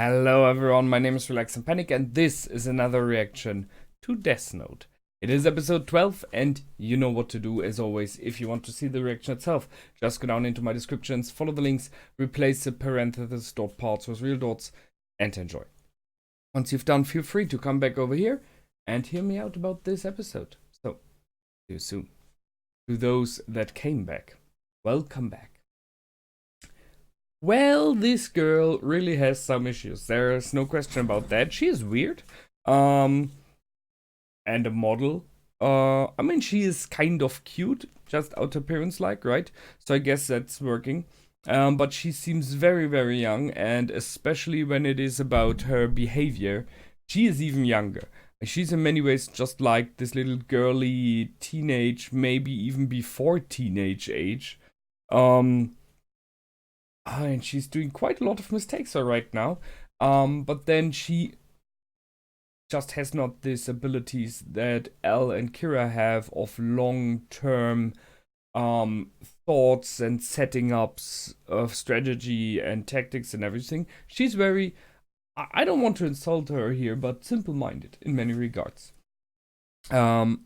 Hello everyone, my name is Relax and Panic and this is another reaction to Death Note. It is episode 12 and you know what to do as always. If you want to see the reaction itself, just go down into my descriptions, follow the links, replace the parentheses dot parts with real dots and enjoy. Once you've done, feel free to come back over here and hear me out about this episode. So, see you soon. To those that came back, welcome back. Well, this girl really has some issues. There's no question about that. She is weird. And a model. I mean, she is kind of cute, just out appearance like, right? So I guess that's working. But she seems very, very young, and especially when it is about her behavior, she is even younger. She's in many ways just like this little girly teenage, maybe even before teenage age. And she's doing quite a lot of mistakes right now. But then she just has not these abilities that Elle and Kira have of long-term thoughts and setting ups of strategy and tactics and everything. She's very, I don't want to insult her here, but simple-minded in many regards. And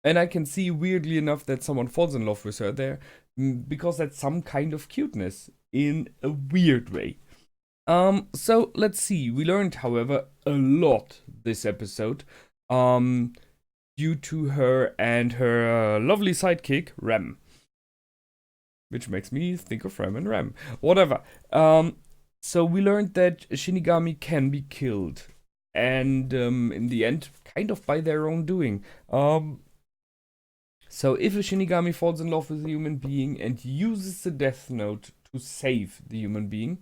I can see, weirdly enough, that someone falls in love with her there, because that's some kind of cuteness in a weird way. So let's see. We learned, however, a lot this episode, due to her and her lovely sidekick, Rem. Which makes me think of Rem and Rem. Whatever. So we learned that Shinigami can be killed. And in the end, kind of by their own doing. So if a Shinigami falls in love with a human being and uses the Death Note to save the human being,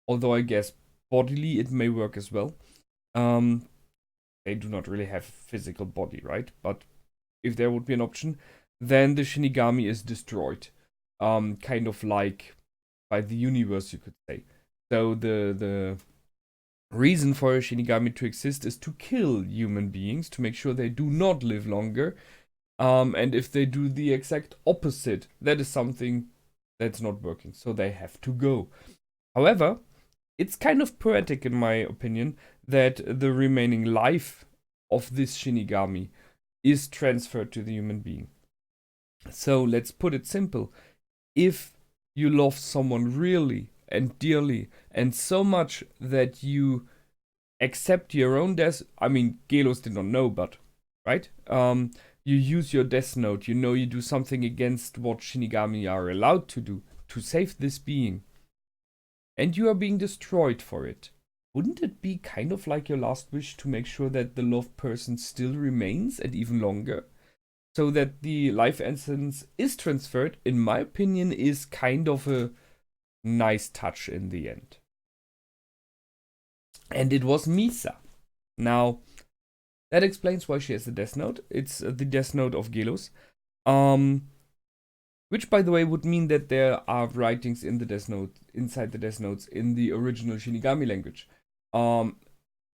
although I guess bodily it may work as well. They do not really have a physical body, right? But if there would be an option, then the Shinigami is destroyed. Kind of like by the universe, you could say. So the reason for a Shinigami to exist is to kill human beings, to make sure they do not live longer. And if they do the exact opposite, that is something that's not working, so they have to go. However, it's kind of poetic in my opinion that the remaining life of this Shinigami is transferred to the human being. So let's put it simple. If you love someone really and dearly and so much that you accept your own death, I mean, Gelos did not know, but, right? You use your Death Note, you know you do something against what Shinigami are allowed to do to save this being, and you are being destroyed for it. Wouldn't it be kind of like your last wish to make sure that the loved person still remains and even longer? So that the life essence is transferred, in my opinion, is kind of a nice touch in the end. And it was Misa. Now, that explains why she has the Death Note. It's the Death Note of Gelos. Which, by the way, would mean that there are writings in the Death Note, inside the Death Notes, in the original Shinigami language.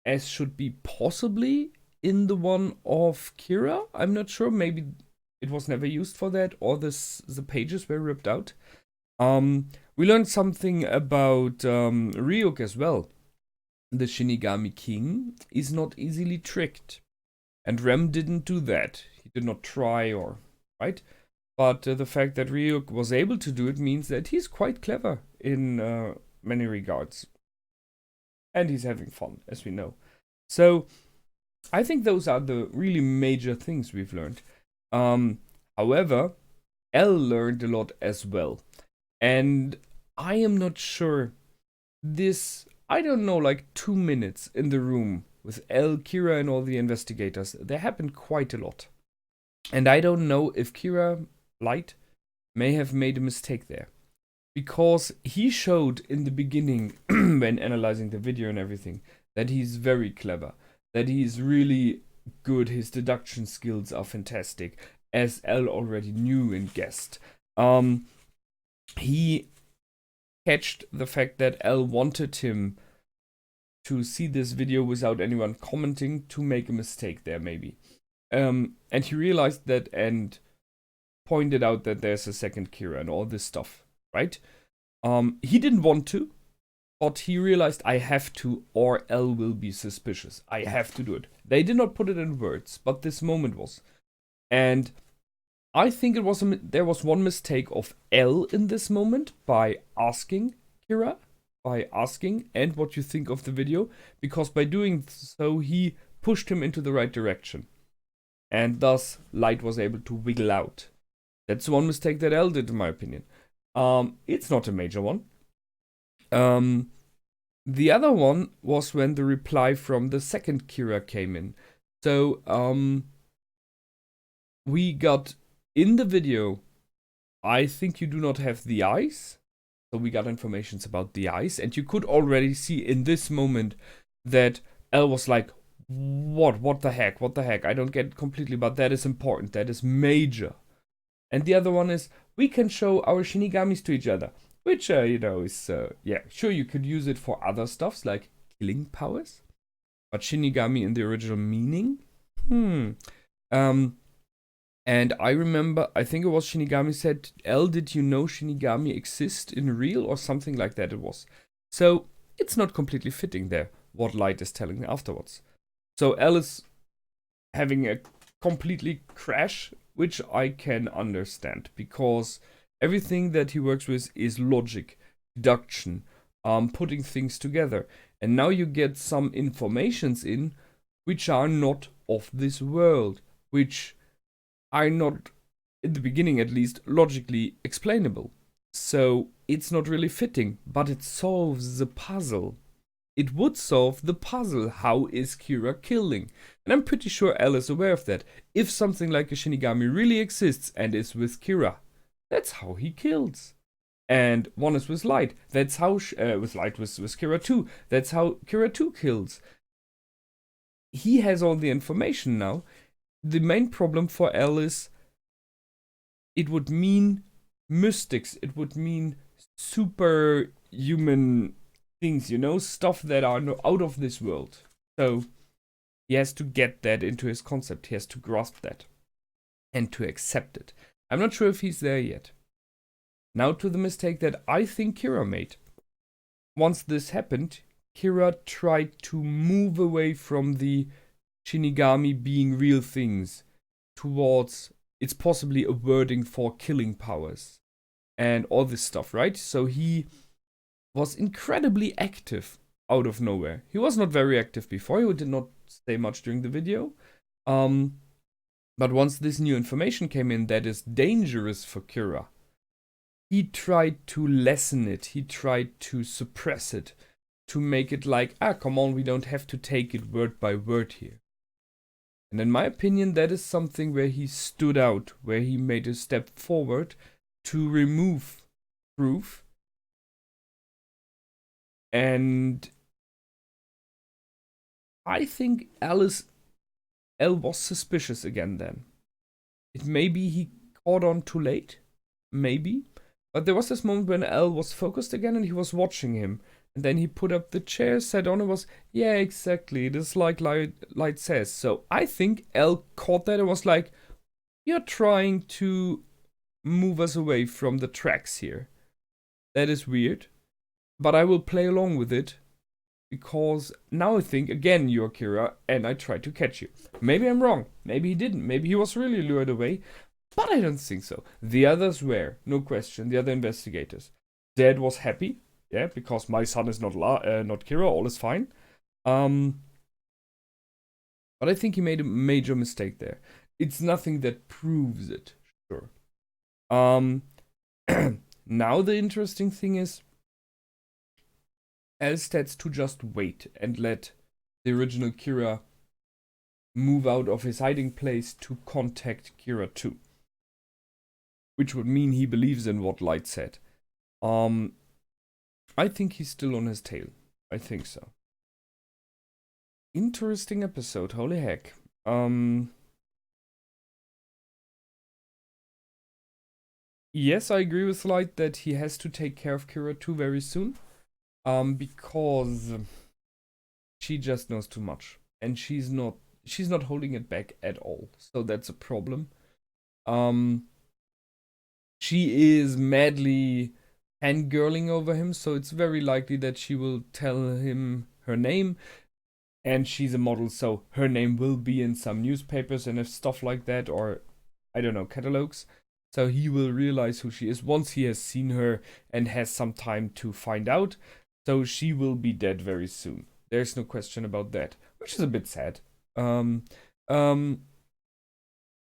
As should be possibly in the one of Kira. I'm not sure. Maybe it was never used for that, or the pages were ripped out. We learned something about Ryuk as well. The Shinigami King is not easily tricked. And Rem didn't do that. He did not try or, right? But the fact that Ryuk was able to do it means that he's quite clever in many regards. And he's having fun, as we know. So, I think those are the really major things we've learned. However, Elle learned a lot as well. And I am not sure this, I don't know, like 2 minutes in the room with Elle, Kira, and all the investigators, there happened quite a lot. And I don't know if Kira Light may have made a mistake there. Because he showed in the beginning, when analyzing the video and everything, that he's very clever. That he's really good, his deduction skills are fantastic, as Elle already knew and guessed. He catched the fact that Elle wanted him to see this video without anyone commenting, to make a mistake there maybe. And he realized that and pointed out that there's a second Kira and all this stuff, right? He didn't want to, but he realized I have to, or L will be suspicious. I have to do it. They did not put it in words, but this moment was. And I think there was one mistake of L in this moment by asking Kira, and what you think of the video, because by doing so he pushed him into the right direction. And thus Light was able to wiggle out. That's one mistake that L did, in my opinion. It's not a major one. The other one was when the reply from the second Kira came in. So, we got in the video, I think you do not have the eyes. So we got informations about the eyes, and you could already see in this moment that L was like, what the heck, I don't get it completely, but that is important, that is major. And the other one is, we can show our Shinigamis to each other, which, is, yeah, sure, you could use it for other stuffs, like killing powers, but Shinigami in the original meaning? And I remember, I think it was Shinigami said, L, did you know Shinigami exist in real, or something like that it was. So, it's not completely fitting there, what Light is telling me afterwards. So, L is having a completely crash, which I can understand, because everything that he works with is logic, deduction, putting things together. And now you get some informations in, which are not of this world, which are not, in the beginning at least, logically explainable. So it's not really fitting, but it solves the puzzle. It would solve the puzzle. How is Kira killing? And I'm pretty sure L is aware of that. If something like a Shinigami really exists and is with Kira, that's how he kills. And one is with Light. That's how, with Kira 2. That's how Kira 2 kills. He has all the information now. The main problem for L is it would mean mystics. It would mean superhuman things, stuff that are out of this world. So he has to get that into his concept. He has to grasp that and to accept it. I'm not sure if he's there yet. Now to the mistake that I think Kira made. Once this happened, Kira tried to move away from the Shinigami being real things towards, it's possibly a wording for killing powers and all this stuff, right? So he was incredibly active out of nowhere. He was not very active before, he did not say much during the video. But once this new information came in that is dangerous for Kira, he tried to lessen it, he tried to suppress it, to make it like, come on, we don't have to take it word by word here. And in my opinion, that is something where he stood out, where he made a step forward to remove proof. And I think L was suspicious again then. It maybe he caught on too late, maybe. But there was this moment when L was focused again and he was watching him. And then he put up the chair, sat on, and was, yeah, exactly, it is like Light says. So I think L caught that and was like, you're trying to move us away from the tracks here. That is weird. But I will play along with it. Because now I think, again, you're Kira, and I tried to catch you. Maybe I'm wrong. Maybe he didn't. Maybe he was really lured away. But I don't think so. The others were, no question, the other investigators. Dad was happy. Yeah, because my son is not Kira, all is fine. But I think he made a major mistake there. It's nothing that proves it, sure. Now the interesting thing is, Elsted's to just wait and let the original Kira move out of his hiding place to contact Kira 2. Which would mean he believes in what Light said. I think he's still on his tail. I think so. Interesting episode, holy heck. Yes, I agree with Light that he has to take care of Kira 2 very soon. Because she just knows too much. And she's not holding it back at all. So that's a problem. She is madly fangirling over him, so it's very likely that she will tell him her name. And she's a model, so her name will be in some newspapers and stuff like that, or I don't know, catalogs. So he will realize who she is once he has seen her and has some time to find out. So she will be dead very soon. There's no question about that, which is a bit sad. Um, um,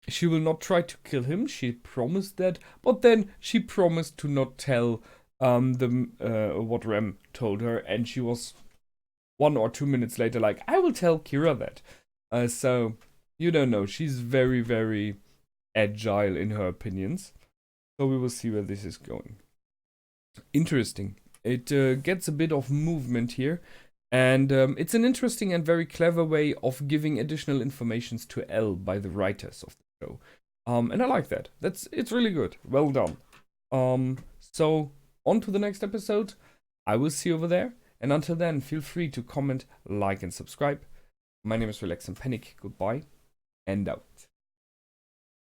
she will not try to kill him. She promised that, but then she promised to not tell what Rem told her, and she was 1 or 2 minutes later like, I will tell Kira that. So you don't know. She's very, very agile in her opinions. So we will see where this is going. Interesting. It gets a bit of movement here. And it's an interesting and very clever way of giving additional informations to Elle by the writers of the show. And I like that. It's really good. Well done. So on to the next episode. I will see you over there. And until then, feel free to comment, like, and subscribe. My name is Relax and Panic. Goodbye and out.